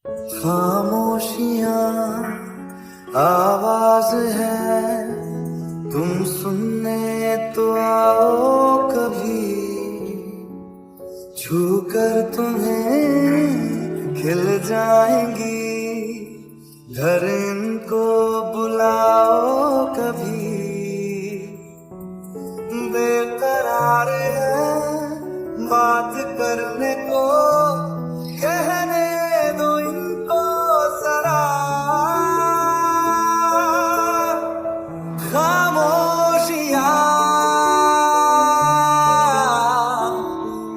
खामोशियाँ आवाज है, तुम सुनने तो आओ कभी, छू कर तुम्हें खिल जाएंगी, घर इनको बुलाओ कभी। बेकरार है बात करने को, कहने दो इनको जरा, खामोशियाँ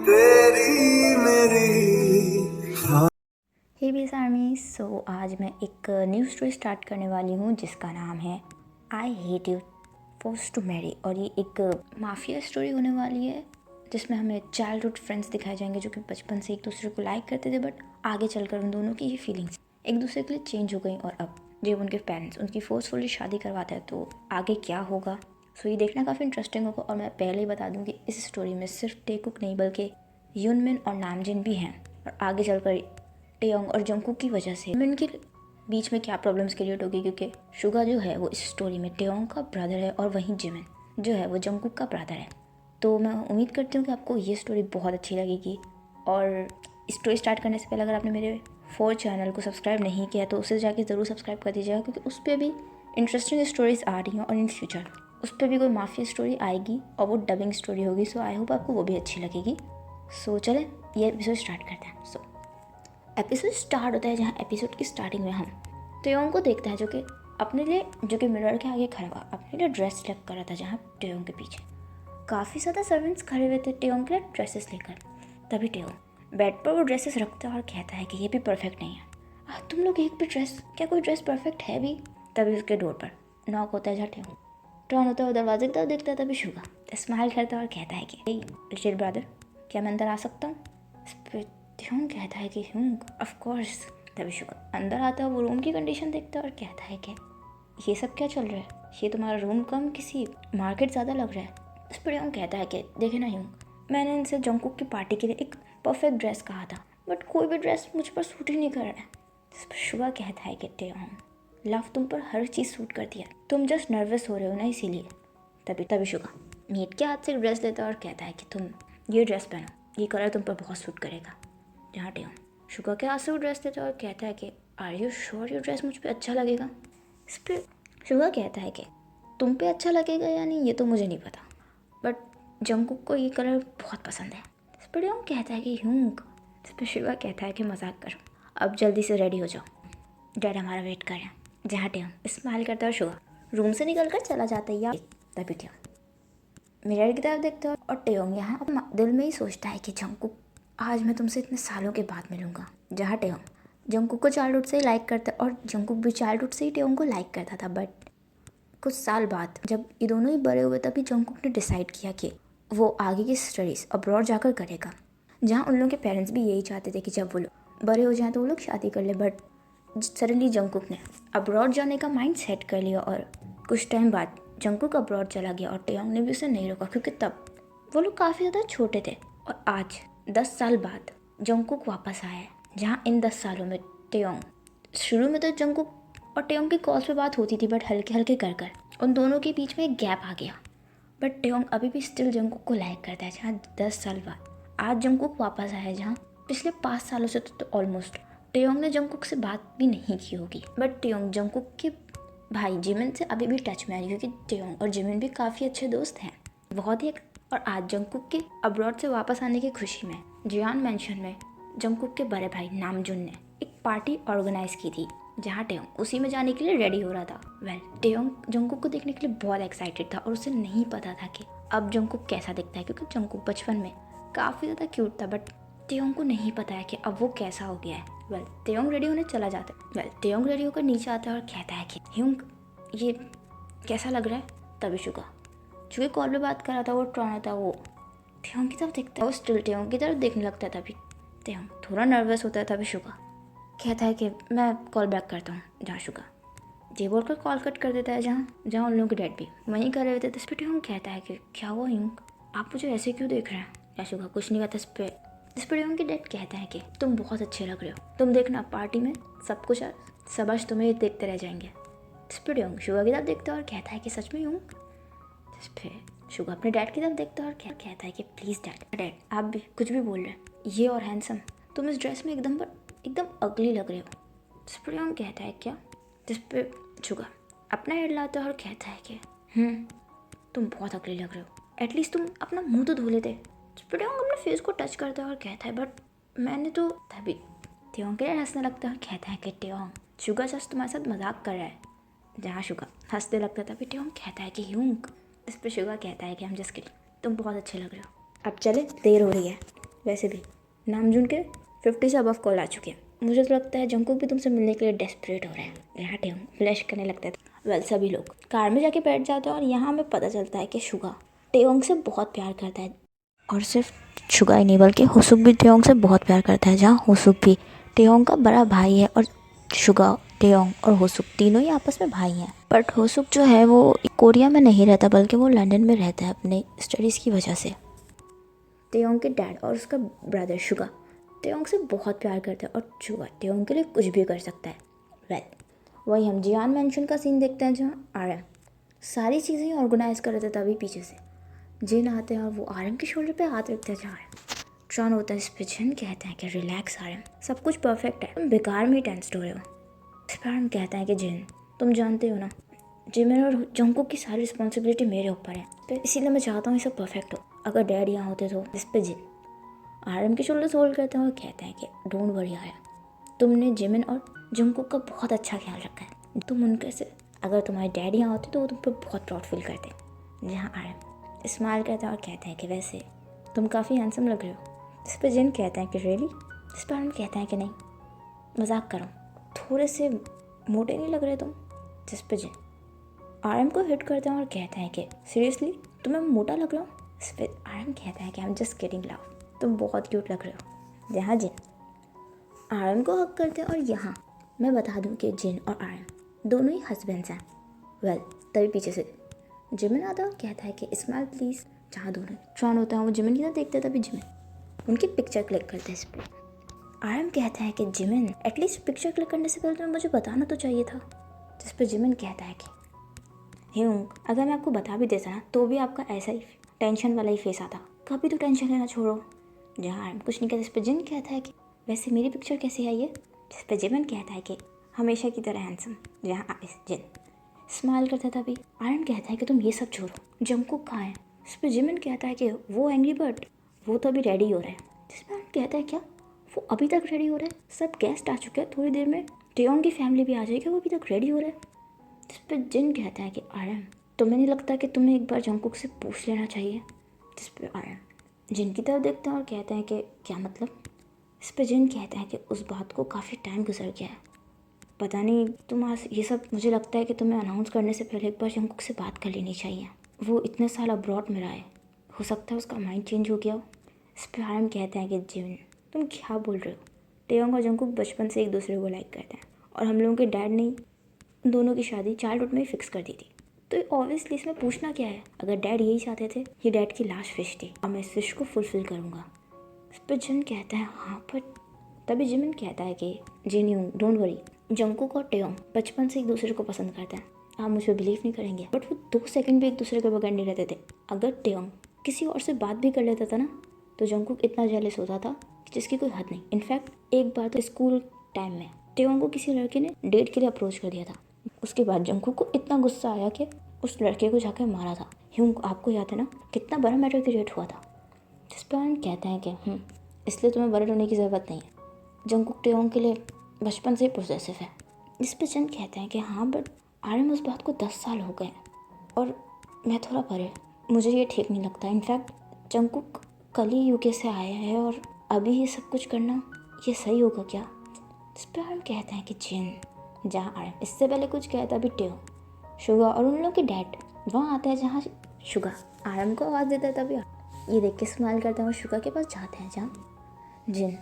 तेरी मेरी। हे बीस आर्मी। सो आज मैं एक न्यू स्टोरी स्टार्ट करने वाली हूँ जिसका नाम है I hate you forced to marry. और ये एक माफिया स्टोरी होने वाली है जिसमें हमें चाइल्डहुड फ्रेंड्स दिखाए जाएंगे जो कि बचपन से एक दूसरे को लाइक करते थे, बट आगे चलकर उन दोनों की ये फीलिंग्स एक दूसरे के लिए चेंज हो गई। और अब जब उनके पेरेंट्स उनकी फोर्सफुली शादी करवाते हैं तो आगे क्या होगा। सो ये देखना काफ़ी इंटरेस्टिंग होगा। और मैं पहले ही बता दूँ कि इस स्टोरी में सिर्फ टेकुक नहीं बल्कि यूनमिन और नामजिन भी हैं। और आगे चलकर टेयोंग और जंगकुक की वजह से यूनमिन के बीच में क्या प्रॉब्लम्स क्रिएट होगी, क्योंकि शुगा जो है वो इस स्टोरी में टेयोंग का ब्रदर है और वहीं जिमिन जो है वो जंगकुक का ब्रदर है। तो मैं उम्मीद करती हूँ कि आपको ये स्टोरी बहुत अच्छी लगेगी। और स्टोरी स्टार्ट करने से पहले अगर आपने मेरे 4 चैनल को सब्सक्राइब नहीं किया तो उसे जाके ज़रूर सब्सक्राइब कर दीजिएगा, क्योंकि उस पर भी इंटरेस्टिंग स्टोरीज आ रही हैं और इन फ्यूचर उस पर भी कोई माफिया स्टोरी आएगी और वो डबिंग स्टोरी होगी। सो आई होप आपको वो भी अच्छी लगेगी। सो चलें ये एपिसोड स्टार्ट करते हैं। सो एपिसोड स्टार्ट होता है जहाँ एपिसोड की स्टार्टिंग में हम टेयोंग को देखते हैं जो कि मिरर के आगे खड़ा हुआ अपने लिए ड्रेस सेलेक्ट कर रहा था, जहाँ टेयोंग के पीछे काफ़ी ज़्यादा सर्वेंट्स खड़े हुए थे टेयोंग के लिए ड्रेसेस लेकर। तभी टेयोंग बेड पर वो ड्रेसेस रखता है और कहता है कि ये भी परफेक्ट नहीं है। तुम लोग एक भी ड्रेस, क्या कोई ड्रेस परफेक्ट है भी? तभी उसके डोर पर नॉक होता है जहाँ टेयोंग टर्न होता है, दरवाजे की तरफ देखता है। तभी शुगा स्माइल करता है और कहता है कि लिटिल ब्रदर, क्या मैं अंदर आ सकता हूँ? टेयोंग कहता है कि ऑफ कोर्स। तभी शुगा अंदर आता है, वो रूम की कंडीशन देखता है और कहता है कि ये सब क्या चल रहा है, ये तुम्हारा रूम कम किसी मार्केट ज़्यादा लग रहा है। इस पर यूंग कहता है कि देखे ना यूंग, मैंने इनसे जंगकुक की पार्टी के लिए एक परफेक्ट ड्रेस कहा था, बट कोई भी ड्रेस मुझ पर सूट ही नहीं कर रहा है। इस पर शुगा कहता है कि टेयोंग लव तुम पर हर चीज़ सूट करती है, तुम जस्ट नर्वस हो रहे हो ना इसीलिए। तभी शुगा मीट के हाथ से ड्रेस लेता है और कहता है कि तुम ये ड्रेस पहनो, ये कलर तुम पर बहुत सूट करेगा। जहाँ टेयोंग शुगा के हाथ से वो ड्रेस लेता है और कहता है कि आर यू श्योर ये ड्रेस मुझ पर अच्छा लगेगा? इस पर शुगा कहता है कि तुम पे अच्छा लगेगा या नहीं ये तो मुझे नहीं पता, बट जंगकुक को ये कलर बहुत पसंद है। इस पर टेयोंग कहता है कि इस पर शुगा कहता है कि मजाक करो, अब जल्दी से रेडी हो जाओ, डैड हमारा वेट कर रहे हैं। जहाँ टेयोंग स्माइल करता है और शुगा रूम से निकल कर चला जाता है। या तभी टेयोंग मिरर की तरफ देखता है और टेयोंग यहाँ दिल में ही सोचता है कि जंगकुक आज मैं तुमसे इतने सालों के बाद मिलूंगा। जहाँ टेयोंग जंगकुक को चाइल्डहुड से ही लाइक करता है और जंगकुक भी चाइल्डहुड से ही टेयोंग को लाइक करता था, बट कुछ साल बाद जब ये दोनों ही बड़े हुए तभी जंगकुक ने डिसाइड किया कि वो आगे की स्टडीज़ अब्रॉड जाकर करेगा। जहाँ उन लोगों के पेरेंट्स भी यही चाहते थे कि जब वो लोग बड़े हो जाएं तो वो लोग शादी कर ले, बट सडनली जंगकुक ने अब्रॉड जाने का माइंड सेट कर लिया। और कुछ टाइम बाद जंगकुक अब्रॉड चला गया और टेयोंग ने भी उसे नहीं रोका, क्योंकि तब वो लोग काफ़ी ज़्यादा छोटे थे। और आज 10 साल बाद जंगकुक वापस आया है, जहाँ इन 10 सालों में टेयोंग शुरू में तो जंगकुक और टेयोंग की कॉल्स पे बात होती थी, बट हल्के हल्के कर उन दोनों के बीच में एक गैप आ गया। बट टेयोंग अभी भी स्टिल जंगकुक को लाइक करता है। जहाँ 10 साल बाद आज जंगकुक वापस आया है, जहाँ पिछले 5 सालों से तो ऑलमोस्ट टेयोंग ने जंगकुक से बात भी नहीं की होगी, बट टेयोंग जंगकुक के भाई जिमिन से अभी भी टच में है, क्योंकि टेयोंग और जिमिन भी काफ़ी अच्छे दोस्त हैं बहुत ही। और आज जंगकुक के अब्रॉड से वापस आने की खुशी में जियान मेंशन में जंगकुक के बड़े भाई नामजुन ने एक पार्टी ऑर्गेनाइज की थी, जहाँ टेयोंग उसी में जाने के लिए रेडी हो रहा था। टेयोंग जंगकुक को देखने के लिए बहुत एक्साइटेड था और उसे नहीं पता था कि अब जंगकुक कैसा दिखता है, क्योंकि जंगकुक बचपन में काफ़ी ज़्यादा क्यूट था, बट टेयोंग को नहीं पता है कि अब वो कैसा हो गया है। टेयोंग रेडी होने चला जाता है। टेयोंग रेडी होकर नीचे आता है और कहता है कि ह्यूंग ये कैसा लग रहा है? तभी शुगा चूँकि कॉल पे बात कर रहा था, वो ट्रॉन था, वो टेयोंग की तरफ देखता है, वो स्टिल टेयोंग की तरफ देखने लगता है। तभी टेयोंग थोड़ा नर्वस होता है। तभी शुगा कहता है कि मैं कॉल बैक करता हूँ। जहाँ शुगा ये बोलकर कॉल कट कर देता है, जहाँ उन लोगों के डैड भी वहीं कर रहे थे। इस पर टेयोंग कहता है कि क्या हुआ यूं, आप मुझे ऐसे क्यों देख रहे हैं? या शुगा कुछ नहीं कहता। इस पर इस पर उनके डैड कहता है कि तुम बहुत अच्छे लग रहे हो, तुम देखना पार्टी में सब कुछ सबज तुम्हें देखते रह जाएंगे। इस पर योंग शुगा की तरफ देखता है और कहता है कि सच में योंग। इस पर शुगा अपने डैड की तरफ देखता है और कहता है कि प्लीज़ डैड आप भी कुछ भी बोल रहे हैं, ये और हैंडसम, तुम इस ड्रेस में एकदम अगली लग रहे हो। इस पर योंग कहता है क्या? जिस पे शुगा अपना हेड लाता है और कहता है कि तुम बहुत अगली लग रहे हो, एटलीस्ट तुम अपना मुंह तो धो लेते। ट्योंग अपने फेस को टच करता है और कहता है बट मैंने तो तभी ट्योंग के हंसने लगता है और कहता है कि ट्योंग शुगा जस्ट तुम्हारे साथ मजाक कर रहा है। जहाँ शुगा हंसने लगता है तभी ट्योंग कहता है कि ह्यूंग। इस पर शुगा कहता है कि हम जस्ट किडिंग, तुम बहुत अच्छे लग रहे हो। अब चले, देर हो रही है। वैसे भी नामजून के 50 से अबव कॉल आ चुके हैं। मुझे तो लगता है जंकुक भी तुमसे मिलने के लिए डेस्परेट हो रहे हैं। यहाँ ट्योंग फ्लैश करने लगता है। वेल सभी लोग कार में जाके बैठ जाते हैं और यहाँ हमें पता चलता है कि शुगा ट्योंग से बहुत प्यार करता है। और सिर्फ शुगा ही नहीं बल्कि होसुक भी ट्योंग से बहुत प्यार करता है। जहाँ होसुक भी ट्योंग का बड़ा भाई है और शुगा, ट्योंग और होसुक तीनों ही आपस में भाई हैं। बट होसुक जो है वो कोरिया में नहीं रहता बल्कि वो लंदन में रहता है अपने स्टडीज़ की वजह से। ट्योंग के डैड और उसका ब्रदर शुगा ट्योंग से बहुत प्यार करता है और शुगा ट्योंग के लिए कुछ भी कर सकता है। वेल वही हम जियान मेंशन का सीन देखते हैं जहाँ आरएम सारी चीज़ें ऑर्गेनाइज कर रहे थे। तभी पीछे से जिन आते हैं और वो आरएम के शोल्डर पे हाथ रखते हैं। जहाँ ट्रॉन होता है इस पे जिन कहते हैं कि रिलैक्स आरएम, सब कुछ परफेक्ट है, तुम बेकार में ही टेंस्ड हो रहे हो। इस पर आरएम कहता है कि जिन तुम जानते हो ना जिमिन और जंकुक की सारी रिस्पॉन्सिबिलिटी मेरे ऊपर है, तो इसीलिए मैं चाहता हूँ ये सब परफेक्ट हो। अगर डैड यहाँ होते तो। इस पे जिन आरएम के शोल्डर होल्ड करते हैं और कहते हैं कि डोंट वरी आरएम, तुमने जिमिन और जंकुक का बहुत अच्छा ख्याल रखा है। तुम उनके से अगर तुम्हारे डैड यहाँ होते तो वो तुम पर बहुत प्राउड फील करते। जहाँ आरएम स्माइल करता है और कहता है कि वैसे तुम काफ़ी हैंडसम लग रहे हो। इस पर जिन कहता है कि रियली। इस पर आरएम कहता है कि नहीं मजाक करो, थोड़े से मोटे नहीं लग रहे तुम। जिस पर जिन आरएम को हिट करता है और कहता है कि सीरियसली तुम्हें मोटा लग रहा हूँ। इस पर आरएम कहता है कि I am just getting love, तुम बहुत क्यूट लग रहे हो। जहाँ जिन आरएम को हक करते हैं और यहाँ मैं बता दूँ कि जिन और आरएम दोनों ही हस्बैंड्स हैं। वेल तभी पीछे से जिमिन आता है और कहता है कि स्माइल प्लीज़। जहाँ दोनों ट्रॉन होता है वो जिमिन की तरफ देखते हैं। तभी जिमिन उनकी पिक्चर क्लिक करते हैं। इस पर आरएम कहता है कि जिमिन एटलीस्ट पिक्चर क्लिक करने से पहले तुम्हें मुझे बताना तो चाहिए था। जिस पर जिमिन कहता है कि ह्यूंग अगर मैं आपको बता भी देता ना तो भी आपका ऐसा ही टेंशन वाला ही फेस आता, कभी तो टेंशन लेना छोड़ो। जहाँ आरएम कुछ नहीं कहता। इस पर जिन कहता है कि वैसे मेरी पिक्चर कैसी आई है। जिस पर जिमिन कहता है कि हमेशा की तरह हैंडसम। जहाँ जिन स्माइल करता था। तभी आरएम कहता है कि तुम ये सब छोड़ो, जंकुक कहाँ है। इस पर जिमिन कहता है कि वो एंग्री बर्ड वो तो अभी रेडी हो रहा है। जिस पर आरएम कहता है क्या वो अभी तक रेडी हो रहा है, सब गेस्ट आ चुके हैं, थोड़ी देर में ट्योंग की फैमिली भी आ जाएगी, वो अभी तक रेडी हो रहा है। जिस पर जिन कहता है कि आरएम तुम्हें नहीं लगता कि तुम्हें एक बार जंकुक से पूछ लेना चाहिए। जिस पर आरएम जिन की तरफ देखता है और कहता है कि क्या मतलब। इस पर जिन कहता है कि उस बात को काफ़ी टाइम गुजर गया है, पता नहीं तुम आज ये सब, मुझे लगता है कि तुम्हें अनाउंस करने से पहले एक बार जंकुक से बात कर लेनी चाहिए। वो इतने साल अब्रॉड में रहा है, हो सकता है उसका माइंड चेंज हो गया हो। इस पर आरएम कहते हैं कि जिन तुम क्या बोल रहे हो, ट्योंग और जंकुक बचपन से एक दूसरे को लाइक करते हैं और हम लोगों के डैड ने उन दोनों की शादी चाइल्डहुड में ही फिक्स कर दी थी, तो ऑब्वियसली इसमें पूछना क्या है। अगर डैड यही चाहते थे, ये डैड की लास्ट विश थी और मैं इस विश को फुलफिल करूँगा। इस पर जिन कहता है हाँ पर। तभी जिमिन कहता है कि जिन यूं डोंट वरी, जंकुक और ट्योंग बचपन से एक दूसरे को पसंद करते हैं, आप मुझे बिलीव नहीं करेंगे बट वो 2 सेकंड भी एक दूसरे के बगैर नहीं रहते थे। अगर ट्योंग किसी और से बात भी कर लेता था ना तो जंकुक इतना जेलस होता था कि जिसकी कोई हद नहीं। इनफैक्ट एक बार तो स्कूल टाइम में ट्योंग को किसी लड़के ने डेट के लिए अप्रोच कर दिया था। उसके बाद जंकुक को इतना गुस्सा आया कि उस लड़के को जाकर मारा था। ह्यूंग आपको याद है ना कितना बड़ा मैटर क्रिएट हुआ था। जिस पर हम कहते हैं कि इसलिए तुम्हें वरिड होने की ज़रूरत नहीं है, जंकुक ट्योंग के लिए बचपन से ही पोजेसिव है। इस पर जन कहते हैं कि हाँ बट आरएम उस बात को 10 साल हो गए और मैं थोड़ा परे, मुझे ये ठीक नहीं लगता। इनफैक्ट जंकुक कल ही यूके से आया है और अभी ये सब कुछ करना ये सही होगा क्या। इस पर हम कहते हैं कि जिन। जहाँ आरएम इससे पहले कुछ कहता भी ट्योंग शुगा और उन लोग के डैड वहाँ आते हैं। जहाँ शुगा आरएम को आवाज़ देता है तभी ये देख के स्माइल करते हैं और शुगा के पास जाते हैं। जहाँ जिन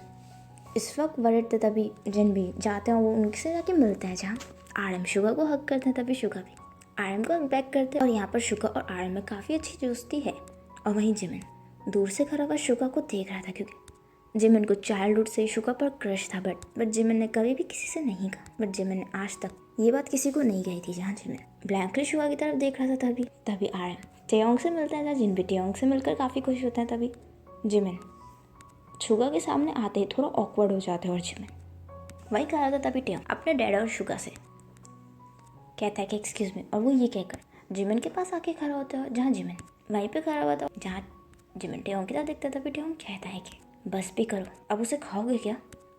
इस वक्त वरिड थे तभी जिन भी जाते हैं, वो उनसे जाके मिलते हैं। जहाँ आरएम शुगा को हक करते हैं तभी शुगा भी आरएम को हक बैक करते हैं और यहाँ पर शुगा और आरएम में काफ़ी अच्छी दोस्ती है। और वहीं जिमिन दूर से खड़ा हुआ शुगा को देख रहा था क्योंकि जिमिन को चाइल्डहुड से शुगा पर क्रश था, बट जिमिन ने कभी भी किसी से नहीं कहा। बट जिमिन ने आज तक ये बात किसी को नहीं कही थी। जहाँ जिमिन ब्लैंकली शुगा की तरफ देख रहा था तभी आर्यन टेयोंग से मिलता है। जहाँ जिन भी टेयोंग से मिलकर काफ़ी खुश होता है, तभी जिमिन शुगा के सामने आते ही थोड़ा ऑकवर्ड हो जाता है। और जिमिन वही कह रहा था तभी टेयोंग अपने डैड और शुगा से कहता है कि एक्सक्यूज़ मी, और वो ये कहकर जिमिन के पास आके खड़ा होता है। जहाँ जिमिन वहीं पे खड़ा हुआ था, जहाँ जिमिन टेयोंग की तरफ देखता है, तभी टेयोंग कहता है कि बस भी करो, अब उसे खाओगे क्या।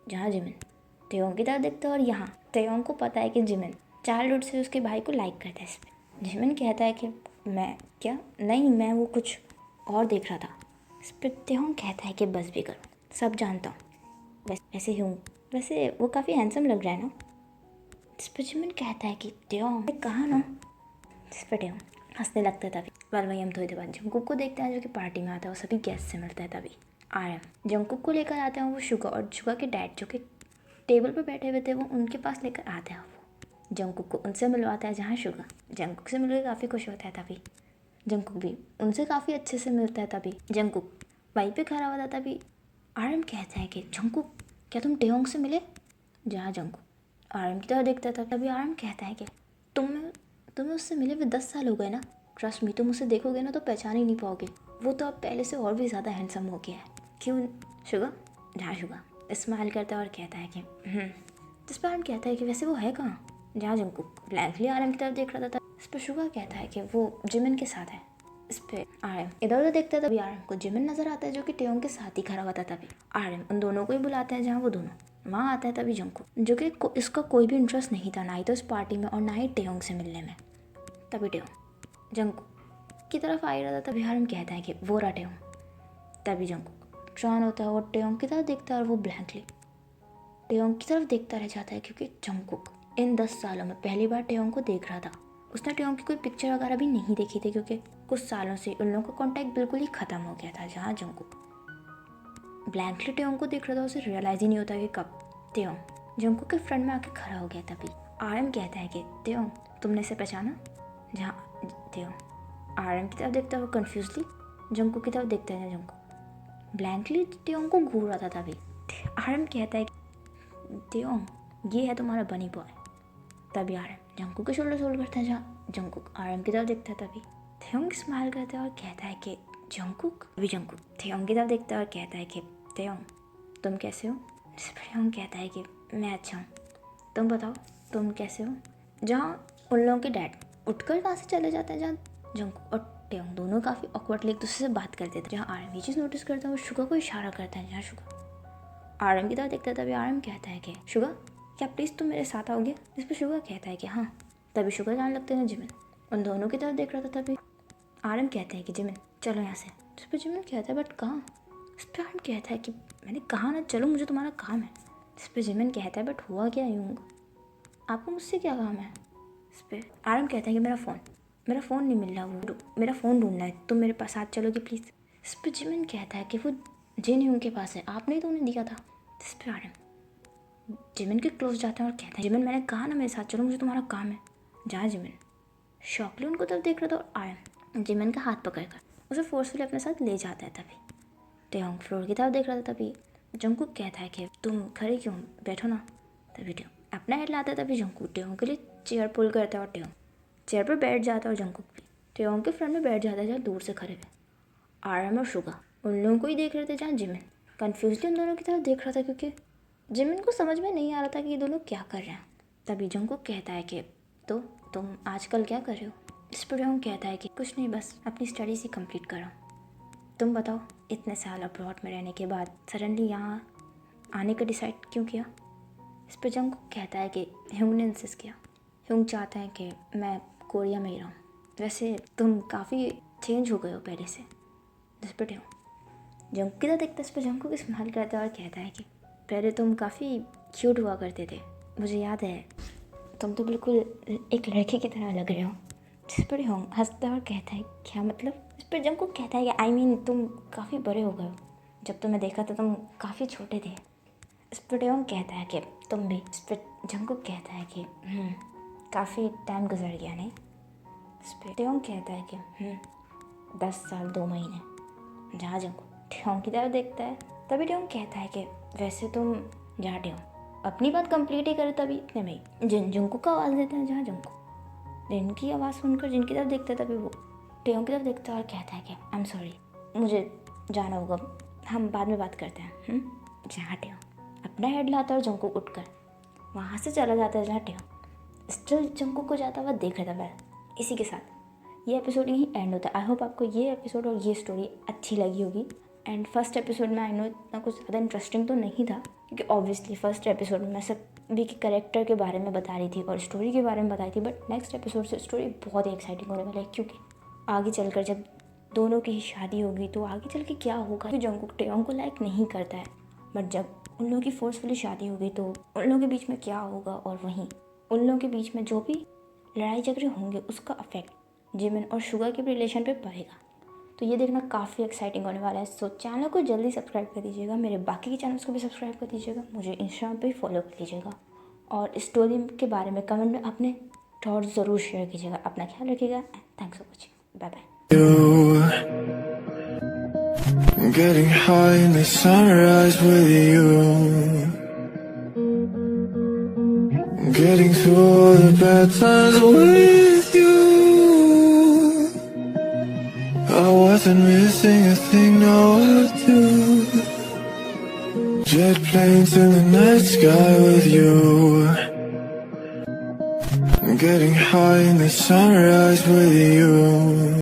जहाँ जिमिन टेयोंग की तरफ देखता है, और यहाँ टेयोंग को पता है कि जिमिन चाइल्डहुड से उसके भाई को लाइक करता है। इस पर जिमिन कहता है कि मैं क्या नहीं, मैं वो कुछ और देख रहा था। इस पर टेयोंग कहता है कि बस भी करो, सब जानता हूँ, वैसे ही हूँ, वैसे वो काफ़ी हैंडसम लग रहा है ना। इस पर जिमिन कहता है कि टेयोंग कहा ना। इस पर टेयोंग हंसने लगता है। तभी वही हम थोड़ी देर बाद जंगकुक को देखते हैं, जो कि पार्टी में आता है, वो सभी गेस्ट से मिलता है। तभी आर्यन जंगकुक को लेकर आते हैं, वो शुगा और शुगा के डैड जो कि टेबल पर बैठे हुए थे, वो उनके पास लेकर आते हैं। वो जंगकुक को उनसे मिलवाता है। जहाँ शुगा जंगकुक से मिलकर काफ़ी खुश होता है, तभी जंगकुक भी उनसे काफ़ी अच्छे से मिलता है। तभी जंगकुक वहीं पे खड़ा हुआ था। तभी आर्यन कहता है कि जंगकुक क्या तुम टेयोंग से मिले। जहाँ जंगकुक आर्यन की तरफ देखता था, तभी आर्यन कहता है कि तुम्हें उससे मिले हुए 10 साल हो गए ना। ट्रस्ट मी, तुम उसे देखोगे ना तो पहचान ही नहीं पाओगे, वो तो अब पहले से और भी ज़्यादा हैंडसम हो गया है। क्यों शुगा। जहाँ शुगा स्माइल करता है और कहता है कि जिस पर आर्यन कहता है कि वैसे वो है कहाँ। जहाँ जंगकुक ब्लैंकली आर्यन की तरफ देख रहा था, इस पर शुगा कहता है कि वो जिमिन के साथ है। इस पर आर्यन इधर उधर देखता है, तभी आर्यन को जिमिन नजर आता है, जो कि टेयोंग के साथ ही खड़ा हुआ था। तभी आर्यन उन दोनों को ही बुलाते हैं। जहाँ वो दोनों वहाँ आता है, तभी जंगकुक जो कि इसका कोई भी इंटरेस्ट नहीं था, ना ही तो इस पार्टी में और ना ही टेयोंग से मिलने में। तभी टेयोंग जंगकुक की तरफ आ रहा था, तभी आर्यन कहता है कि वो रहा टेयोंग। तभी जंगकुक ट्रॉन होता है, वो टेयोंग की तरफ देखता है, और वो ब्लैंकली टेयोंग की तरफ देखता रह जाता है, क्योंकि जंगकुक इन 10 सालों में पहली बार टेयोंग को देख रहा था। उसने टेयोंग की कोई पिक्चर वगैरह भी नहीं देखी थी, क्योंकि कुछ सालों से उन लोगों का कॉन्टैक्ट बिल्कुल ही ख़त्म हो गया था। जहाँ जंगकुक ब्लैंकली टेयोंग को देख रहा था, उसे रियलाइज़ ही नहीं होता कि कब टेयोंग जंगकुक के फ्रंट में आके खड़ा हो गया। तभी आर्यन कहता है कि टेयोंग तुमने इसे पहचाना। जहाँ टेयोंग आर्यन की तरफ देखता है, वो कन्फ्यूजली जंगकुक की तरफ देखता है। जंगकुक ब्लैंकली टेयोंग को घूर रहा था। तभी आर्यन कहता है टेयोंग ये है तुम्हारा बनी बॉय। तभी आर्यन जंगकुक के शोल्डर होल्ड करता है। जहाँ जंगकुक आर्यन की तरफ देखता है, तभी टेयोंग स्माइल करता है और कहता है कि जंगकुक। अभी जंगकुक टेयोंग की तरफ देखता है और कहता है कि टेयोंग तुम कैसे हो। जिस पर टेयोंग कहता है कि मैं अच्छा हूँ, तुम बताओ तुम कैसे हो। जहाँ उन लोगों के डैड उठकर वहाँ से चले जाते हैं। जहाँ जंगकुक और टेयोंग दोनों काफ़ी ऑकवर्डली एक दूसरे से बात करते थे। जहाँ आर्यन ये चीज़ नोटिस करता है, वो शुगा को इशारा करता है। जहाँ शुगा आर्यन की तरफ देखता है, तभी आर्यन कहता है कि शुगा क्या प्लीज़ तुम मेरे साथ आओगे। जिस पर शुगा कहता है कि हाँ। तभी शुगा जाने लगते हैं जिमिन उन दोनों की तरफ देख रहा था। तभी आर्यन कहता है कि जिमिन चलो यहाँ से। जिस पर जिमिन कहता है बट कहाँ। इस पर आर्यन कहता है कि मैंने कहा ना चलो, मुझे तुम्हारा काम है। जिस पर जिमिन कहता है बट हुआ क्या यूँ, आपको मुझसे क्या काम है। इस पर आर्यन कहता है कि मेरा फ़ोन नहीं मिल रहा, वो मेरा फ़ोन ढूंढना है, तुम मेरे पास साथ चलोगे प्लीज़। इस पर जिमिन कहता है कि वो जिन ह्यूंग के पास है, आपने ही तो उन्हें दिया था। जिस पर आर्यन जिमिन के क्लोज जाता है और कहता है जिमिन मैंने कहा ना मेरे साथ चलो, मुझे तुम्हारा काम है। जहाँ जिमिन शॉकली उनको तब देख रहा था, और आर्यन जिमिन का हाथ पकड़कर उसे फोर्सफुली अपने साथ ले जाता है। तभी टेयोंग फ्लोर की तरफ देख रहा था। तभी जंगकुक कहता है कि तुम खड़े क्यों, बैठो ना। तभी टेयोंग अपना हेड लाता है। तभी जंगकुक टेयोंग के लिए चेयर पुल करता है, और टेयोंग चेयर पर बैठ जाता है, और जंगकुक भी टेयोंग के फ्रंट में बैठ जाता है, जहाँ दूर से खड़े हुए आर्यन और शुगा उन लोगों को ही देख रहे थे। जहाँ जिमिन कन्फ्यूजली उन दोनों की तरफ देख रहा था, क्योंकि जिमिन को समझ में नहीं आ रहा था कि ये दोनों क्या कर रहे हैं। तभी जंगकुक कहता है कि तो तुम आजकल क्या कर रहे हो। इस पर टेयोंग कहता है कि कुछ नहीं, बस अपनी स्टडीज़ ही कंप्लीट कर रहा हूँ। तुम बताओ इतने साल अब्रॉड में रहने के बाद सडनली यहाँ आने का डिसाइड क्यों किया। इस पर जंगकुक कहता है कि ह्यूंग ने इंसिस्ट किया, ह्यूंग चाहता है कि मैं कोरिया में ही रहूँ, वैसे तुम काफ़ी चेंज हो गए हो पहले से। जिस पर टेयोंग जंगकुक की तरह देखता है। इस पर जंगकुक स्माइल करता है और कहता है कि पहले तुम काफ़ी क्यूट हुआ करते थे, मुझे याद है, तुम तो बिल्कुल एक लड़के की तरह लग रहे हो। जिस पर टेयोंग हंसता है और कहता है क्या मतलब। इस पर जंगकुक कहता है कि आई मीन तुम काफ़ी बड़े हो गए हो, जब तुम्हें देखा था तुम काफ़ी छोटे थे। इस पर टेयोंग कहता है कि तुम भी। इस पर जंगकुक कहता है कि काफ़ी टाइम गुजर गया नहीं। इस पर टेयोंग कहता है कि 10 साल 2 महीने। जहाँ जंगकुक टेयोंग की तरफ देखता है, तभी टेयोंग कहता है कि वैसे तुम जहाँ टेयोंग अपनी बात कंप्लीट ही करे तभी इतने में जंगकुक को आवाज़ देते हैं, जहाँ जंगकुक जिनकी आवाज़ सुनकर जिनकी तरफ देखते तभी वो टेयोंग की तरफ देखता है और कहता है कि आई एम सॉरी, मुझे जाना होगा, हम बाद में बात करते हैं। जहाँ टेयोंग अपना हेड लाता है और जंगकुक उठकर वहाँ से चला जाता है जहाँ टेयोंग स्टिल जंगकुक को जाता हुआ देख रहा था। वह इसी के साथ ये एपिसोड यहीं एंड होता है। आई होप आपको ये एपिसोड और ये स्टोरी अच्छी लगी होगी। एंड फर्स्ट एपिसोड में आई नो इतना कुछ ज़्यादा इंटरेस्टिंग तो नहीं था, क्योंकि ऑब्वियसली फर्स्ट एपिसोड में मैं सभी के कैरेक्टर के बारे में बता रही थी और स्टोरी के बारे में बताई थी। बट नेक्स्ट एपिसोड से स्टोरी बहुत ही एक्साइटिंग होने वाली है, क्योंकि आगे चलकर जब दोनों की ही शादी होगी तो आगे चल के क्या होगा। क्योंकि जंगकुक टेयोंग को लाइक नहीं करता है, बट जब उन लोगों की फोर्सफुली शादी होगी तो उन लोगों के बीच में क्या होगा, और वहीं उन लोगों के बीच में जो भी लड़ाई झगड़े होंगे उसका अफेक्ट जिमिन और शुगर के रिलेशन पे पड़ेगा। तो ये देखना काफ़ी एक्साइटिंग होने वाला है। सो चैनल को जल्दी सब्सक्राइब कर दीजिएगा, मेरे बाकी के चैनल्स को भी सब्सक्राइब कर दीजिएगा, मुझे इंस्टाग्राम पे फॉलो कर लीजिएगा और स्टोरी के बारे में कमेंट में अपने थॉट्स ज़रूर शेयर कीजिएगा। अपना ख्याल रखिएगा। Thanks for watching, bye bye. Getting high in the sunrise with you, getting through all the bad times with you. I wasn't missing a thing, no, two jet planes in the night sky with you. Getting high in the sunrise with you.